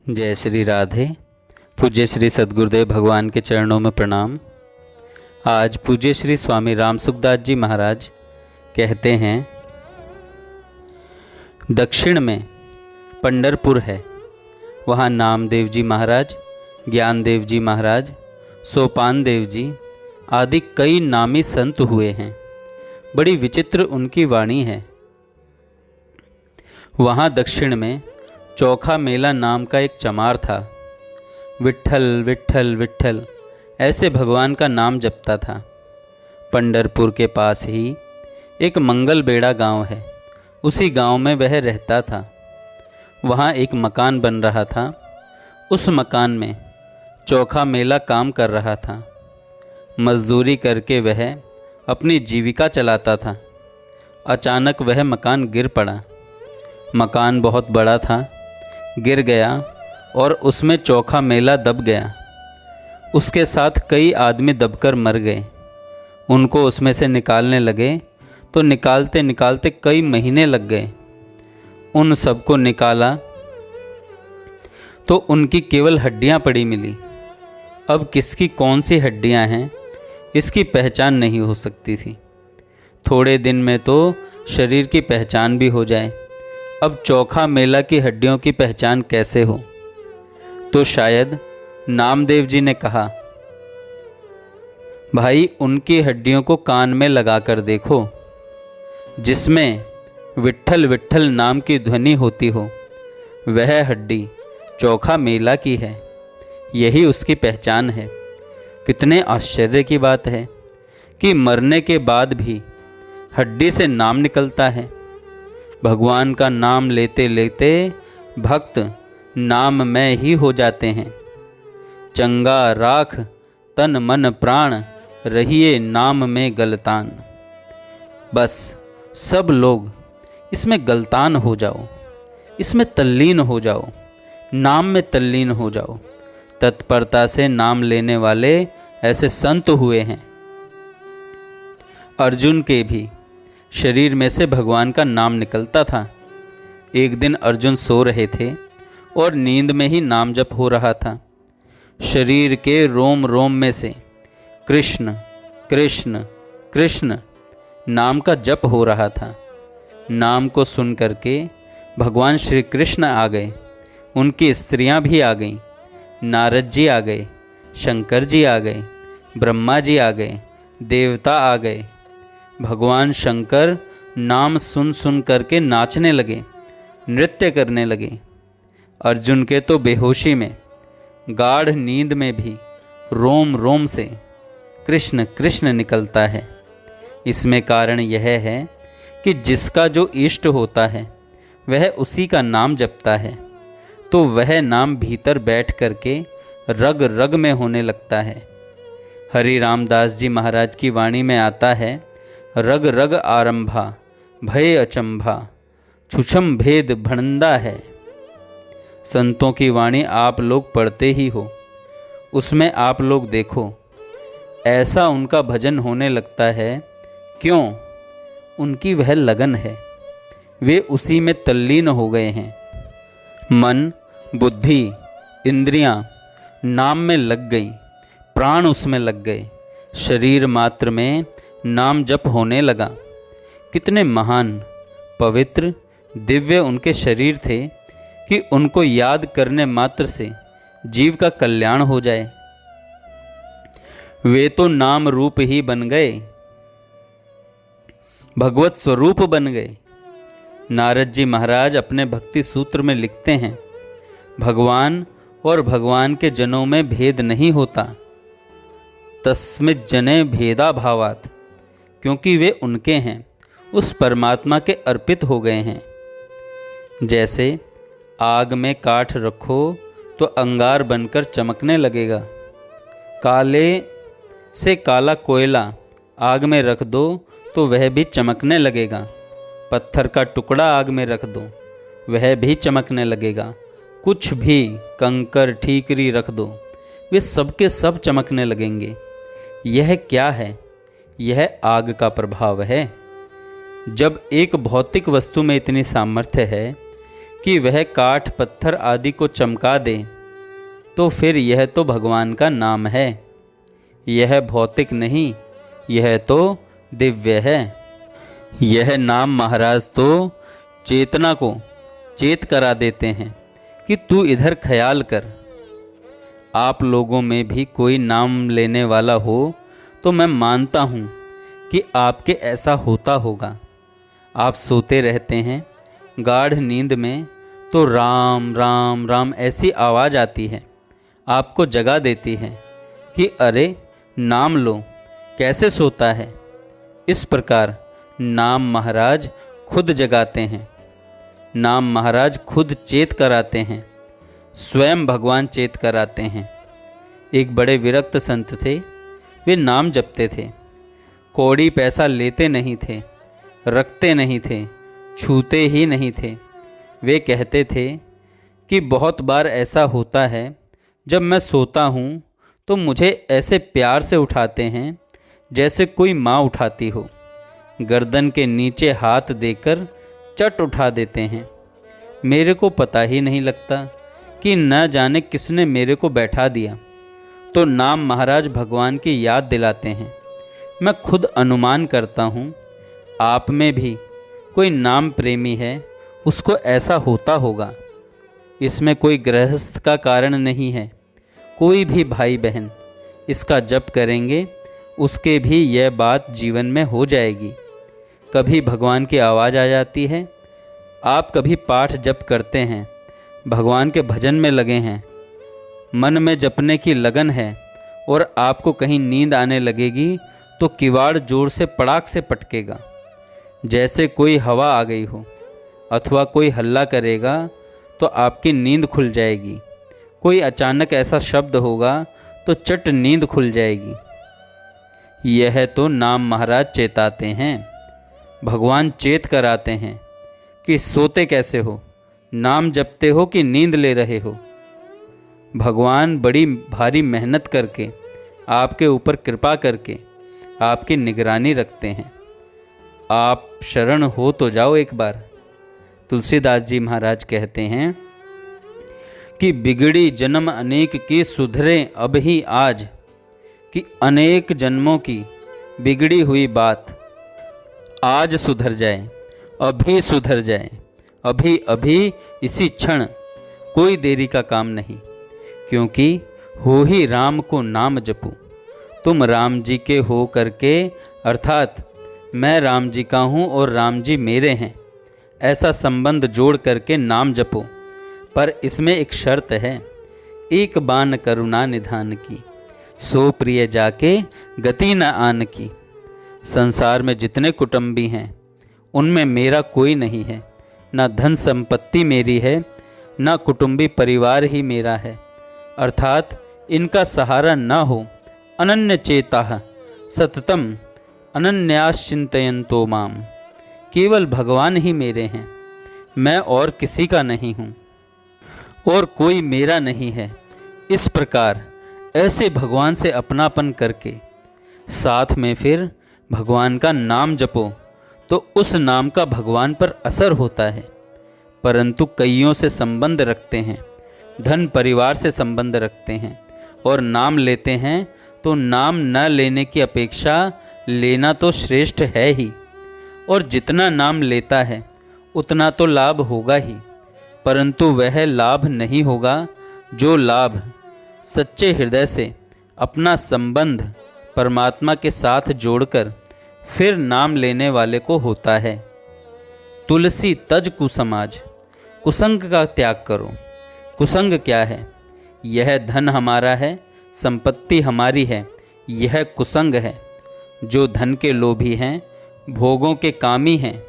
जय श्री राधे। पूज्य श्री सद्गुरुदेव भगवान के चरणों में प्रणाम। आज पूज्य श्री स्वामी राम सुखदास जी महाराज कहते हैं, दक्षिण में पंढरपुर है, वहाँ नामदेव जी महाराज, ज्ञानदेव जी महाराज, सोपान देव जी आदि कई नामी संत हुए हैं। बड़ी विचित्र उनकी वाणी है। वहाँ दक्षिण में चौखा मेला नाम का एक चमार था। विट्ठल विट्ठल विट्ठल ऐसे भगवान का नाम जपता था। पंढरपुर के पास ही एक मंगल बेड़ा गांव है, उसी गांव में वह रहता था। वहाँ एक मकान बन रहा था। उस मकान में चौखा मेला काम कर रहा था। मजदूरी करके वह अपनी जीविका चलाता था। अचानक वह मकान गिर पड़ा। मकान बहुत बड़ा था, गिर गया और उसमें चौखा मेला दब गया। उसके साथ कई आदमी दबकर मर गए। उनको उसमें से निकालने लगे तो निकालते निकालते कई महीने लग गए। उन सबको निकाला तो उनकी केवल हड्डियां पड़ी मिली। अब किसकी कौन सी हड्डियां हैं इसकी पहचान नहीं हो सकती थी। थोड़े दिन में तो शरीर की पहचान भी हो जाए। अब चौखा मेला की हड्डियों की पहचान कैसे हो? तो शायद नामदेव जी ने कहा, भाई उनकी हड्डियों को कान में लगाकर देखो, जिसमें विट्ठल विट्ठल नाम की ध्वनि होती हो, वह हड्डी चौखा मेला की है। यही उसकी पहचान है। कितने आश्चर्य की बात है कि मरने के बाद भी हड्डी से नाम निकलता है। भगवान का नाम लेते लेते भक्त नाम में ही हो जाते हैं। चंगा राख तन मन प्राण, रहिए नाम में गलतान। बस सब लोग इसमें गलतान हो जाओ, इसमें तल्लीन हो जाओ, नाम में तल्लीन हो जाओ। तत्परता से नाम लेने वाले ऐसे संत हुए हैं। अर्जुन के भी शरीर में से भगवान का नाम निकलता था। एक दिन अर्जुन सो रहे थे और नींद में ही नाम जप हो रहा था। शरीर के रोम रोम में से कृष्ण कृष्ण कृष्ण नाम का जप हो रहा था। नाम को सुन करके भगवान श्री कृष्ण आ गए। उनकी स्त्रियां भी आ गईं। नारद जी आ गए, शंकर जी आ गए, ब्रह्मा जी आ गए, देवता आ गए। भगवान शंकर नाम सुन सुन करके नाचने लगे, नृत्य करने लगे। अर्जुन के तो बेहोशी में, गाढ़ नींद में भी रोम रोम से कृष्ण कृष्ण निकलता है। इसमें कारण यह है कि जिसका जो इष्ट होता है वह उसी का नाम जपता है, तो वह नाम भीतर बैठ करके रग रग में होने लगता है। हरि रामदास जी महाराज की वाणी में आता है, रग रग आरंभा भय अचंभा, छुछम भेद भणंदा है। संतों की वाणी आप लोग पढ़ते ही हो, उसमें आप लोग देखो ऐसा उनका भजन होने लगता है। क्यों? उनकी वह लगन है, वे उसी में तल्लीन हो गए हैं। मन बुद्धि इंद्रियां नाम में लग गई, प्राण उसमें लग गए। शरीर मात्र में नाम जप होने लगा। कितने महान पवित्र दिव्य उनके शरीर थे कि उनको याद करने मात्र से जीव का कल्याण हो जाए। वे तो नाम रूप ही बन गए, भगवत स्वरूप बन गए। नारद जी महाराज अपने भक्ति सूत्र में लिखते हैं, भगवान और भगवान के जनों में भेद नहीं होता, तस्मित् जने भेदा भावात्, क्योंकि वे उनके हैं, उस परमात्मा के अर्पित हो गए हैं। जैसे आग में काठ रखो तो अंगार बनकर चमकने लगेगा। काले से काला कोयला आग में रख दो तो वह भी चमकने लगेगा। पत्थर का टुकड़ा आग में रख दो, वह भी चमकने लगेगा। कुछ भी कंकर ठीकरी रख दो, वे सबके सब चमकने लगेंगे। यह क्या है? यह आग का प्रभाव है। जब एक भौतिक वस्तु में इतनी सामर्थ्य है कि वह काठ पत्थर आदि को चमका दे, तो फिर यह तो भगवान का नाम है। यह भौतिक नहीं, यह तो दिव्य है। यह नाम महाराज तो चेतना को चेत करा देते हैं कि तू इधर ख्याल कर। आप लोगों में भी कोई नाम लेने वाला हो तो मैं मानता हूँ कि आपके ऐसा होता होगा। आप सोते रहते हैं गाढ़ नींद में, तो राम राम राम ऐसी आवाज़ आती है, आपको जगा देती है कि अरे नाम लो, कैसे सोता है। इस प्रकार नाम महाराज खुद जगाते हैं, नाम महाराज खुद चेत कराते हैं, स्वयं भगवान चेत कराते हैं। एक बड़े विरक्त संत थे, वे नाम जपते थे, कौड़ी पैसा लेते नहीं थे, रखते नहीं थे, छूते ही नहीं थे। वे कहते थे कि बहुत बार ऐसा होता है, जब मैं सोता हूँ तो मुझे ऐसे प्यार से उठाते हैं जैसे कोई माँ उठाती हो, गर्दन के नीचे हाथ देकर चट उठा देते हैं। मेरे को पता ही नहीं लगता कि न जाने किसने मेरे को बैठा दिया, तो नाम महाराज भगवान की याद दिलाते हैं। मैं खुद अनुमान करता हूँ आप में भी कोई नाम प्रेमी है, उसको ऐसा होता होगा। इसमें कोई गृहस्थ का कारण नहीं है। कोई भी भाई बहन इसका जप करेंगे, उसके भी यह बात जीवन में हो जाएगी। कभी भगवान की आवाज़ आ जाती है, आप कभी पाठ जप करते हैं, भगवान के भजन में लगे हैं, मन में जपने की लगन है, और आपको कहीं नींद आने लगेगी तो किवाड़ जोर से पड़ाक से पटकेगा, जैसे कोई हवा आ गई हो, अथवा कोई हल्ला करेगा तो आपकी नींद खुल जाएगी। कोई अचानक ऐसा शब्द होगा तो चट नींद खुल जाएगी। यह तो नाम महाराज चेताते हैं, भगवान चेत कराते हैं कि सोते कैसे हो, नाम जपते हो कि नींद ले रहे हो। भगवान बड़ी भारी मेहनत करके आपके ऊपर कृपा करके आपकी निगरानी रखते हैं। आप शरण हो तो जाओ एक बार। तुलसीदास जी महाराज कहते हैं कि बिगड़ी जन्म अनेक की सुधरे अब ही आज, कि अनेक जन्मों की बिगड़ी हुई बात आज सुधर जाए, अभी सुधर जाए, अभी अभी इसी क्षण, कोई देरी का काम नहीं। क्योंकि हो ही राम को नाम जपो, तुम राम जी के हो करके, अर्थात मैं राम जी का हूँ और राम जी मेरे हैं, ऐसा संबंध जोड़ करके नाम जपो। पर इसमें एक शर्त है, एक बान करुणा निधान की, सो प्रिय जाके गति न आन की। संसार में जितने कुटुंबी हैं उनमें मेरा कोई नहीं है, ना धन संपत्ति मेरी है, ना कुटुंबी परिवार ही मेरा है। अर्थात इनका सहारा न हो, अनन्य चेता सततम अनन्याश्चिंतयन्तो माम, केवल भगवान ही मेरे हैं, मैं और किसी का नहीं हूँ और कोई मेरा नहीं है। इस प्रकार ऐसे भगवान से अपनापन करके साथ में फिर भगवान का नाम जपो, तो उस नाम का भगवान पर असर होता है। परंतु कईयों से संबंध रखते हैं, धन परिवार से संबंध रखते हैं और नाम लेते हैं, तो नाम न लेने की अपेक्षा लेना तो श्रेष्ठ है ही। और जितना नाम लेता है उतना तो लाभ होगा ही, परंतु वह लाभ नहीं होगा जो लाभ सच्चे हृदय से अपना संबंध परमात्मा के साथ जोड़कर फिर नाम लेने वाले को होता है। तुलसी तज कुसमाज, कुसंग का त्याग करो। कुसंग क्या है? यह धन हमारा है, संपत्ति हमारी है, यह कुसंग है। जो धन के लोभी हैं, भोगों के कामी हैं,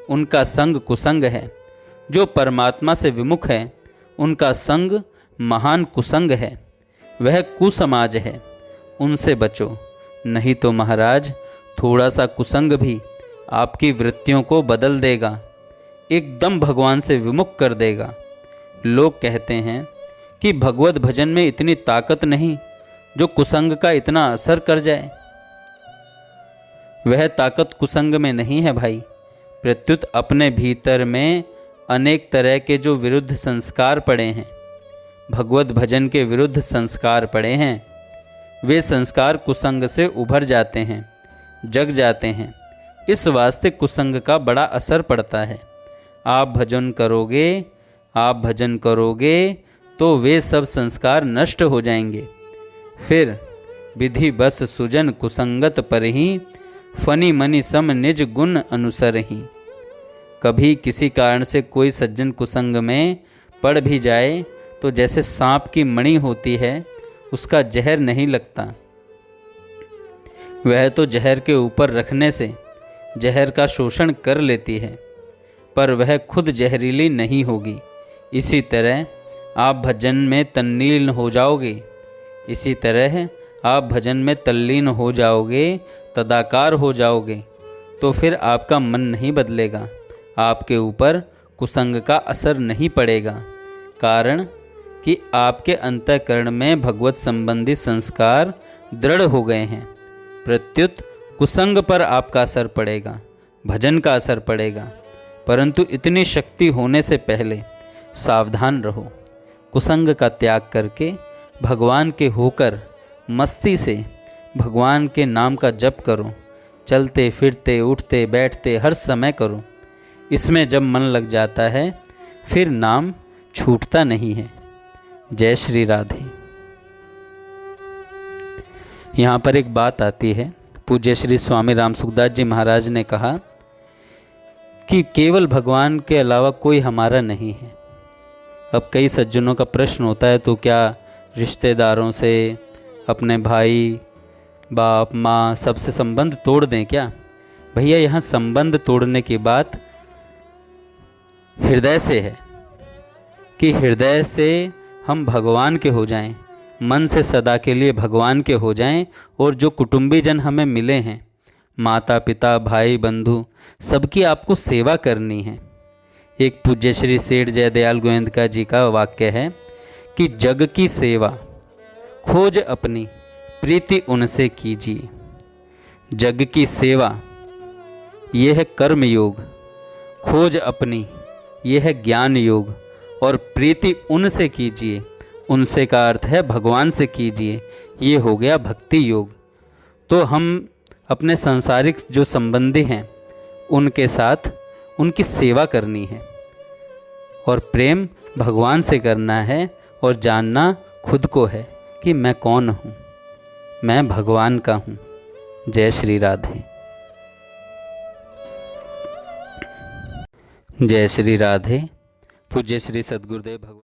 उनका संग कुसंग है। जो परमात्मा से विमुख है, उनका संग महान कुसंग है, वह कुसमाज है। उनसे बचो, नहीं तो महाराज थोड़ा सा कुसंग भी आपकी वृत्तियों को बदल देगा, एकदम भगवान से विमुख कर देगा। लोग कहते हैं कि भगवत भजन में इतनी ताकत नहीं जो कुसंग का इतना असर कर जाए। वह ताकत कुसंग में नहीं है भाई, प्रत्युत अपने भीतर में अनेक तरह के जो विरुद्ध संस्कार पड़े हैं, भगवत भजन के विरुद्ध संस्कार पड़े हैं, वे संस्कार कुसंग से उभर जाते हैं, जग जाते हैं। इस वास्ते कुसंग का बड़ा असर पड़ता है। आप भजन करोगे तो वे सब संस्कार नष्ट हो जाएंगे। फिर विधि बस सुजन कुसंगत पर ही, फनी मनि सम निज गुण अनुसर ही। कभी किसी कारण से कोई सज्जन कुसंग में पड़ भी जाए तो जैसे सांप की मणि होती है, उसका जहर नहीं लगता। वह तो जहर के ऊपर रखने से जहर का शोषण कर लेती है, पर वह खुद जहरीली नहीं होगी। इसी तरह आप भजन में तल्लीन हो जाओगे, तदाकार हो जाओगे, तो फिर आपका मन नहीं बदलेगा, आपके ऊपर कुसंग का असर नहीं पड़ेगा। कारण कि आपके अंतःकरण में भगवत संबंधी संस्कार दृढ़ हो गए हैं। प्रत्युत कुसंग पर आपका असर पड़ेगा, भजन का असर पड़ेगा, परंतु इतनी शक्ति होने से पहले सावधान रहो। कुसंग का त्याग करके भगवान के होकर मस्ती से भगवान के नाम का जप करो। चलते फिरते उठते बैठते हर समय करो। इसमें जब मन लग जाता है फिर नाम छूटता नहीं है। जय श्री राधे। यहाँ पर एक बात आती है। पूज्य श्री स्वामी राम सुखदास जी महाराज ने कहा कि केवल भगवान के अलावा कोई हमारा नहीं है। अब कई सज्जनों का प्रश्न होता है, तो क्या रिश्तेदारों से, अपने भाई बाप माँ सबसे संबंध तोड़ दें क्या? भैया, यहाँ संबंध तोड़ने की बात हृदय से है कि हृदय से हम भगवान के हो जाएं, मन से सदा के लिए भगवान के हो जाएं। और जो कुटुंबीजन हमें मिले हैं, माता पिता भाई बंधु, सबकी आपको सेवा करनी है। एक पूज्य श्री सेठ जयदयाल गोविंदका जी का वाक्य है कि जग की सेवा खोज अपनी, प्रीति उनसे कीजिए। जग की सेवा यह है कर्म योग, खोज अपनी यह है ज्ञान योग, और प्रीति उनसे कीजिए, उनसे का अर्थ है भगवान से कीजिए, ये हो गया भक्ति योग। तो हम अपने सांसारिक जो संबंधी हैं उनके साथ उनकी सेवा करनी है, और प्रेम भगवान से करना है, और जानना खुद को है कि मैं कौन हूँ, मैं भगवान का हूँ। जय श्री राधे। जय श्री राधे। पूज्य श्री सद्गुरुदेव भगवान